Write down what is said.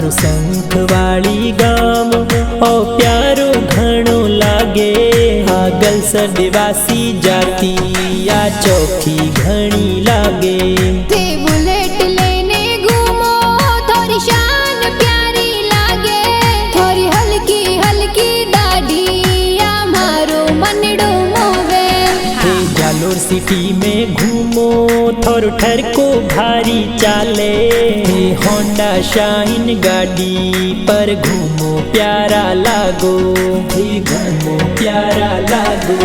मारू शंखवाड़ी गाम ओ प्यारो घणो लागे। आगल सदिवासी जाती आ चौकी घणी लागे। ते बुलेट लेने घूमो थोड़ी शान प्यारी लागे। थोड़ी हल्की हल्की दाढ़ी आ मारो मनडो मोवे। हे जालोर सिटी में घूमो थोरो ठरको भारी चाले। हे होंडा शाइन गाड़ी पर घूमो प्यारा लागो। हे घूमो प्यारा लागो।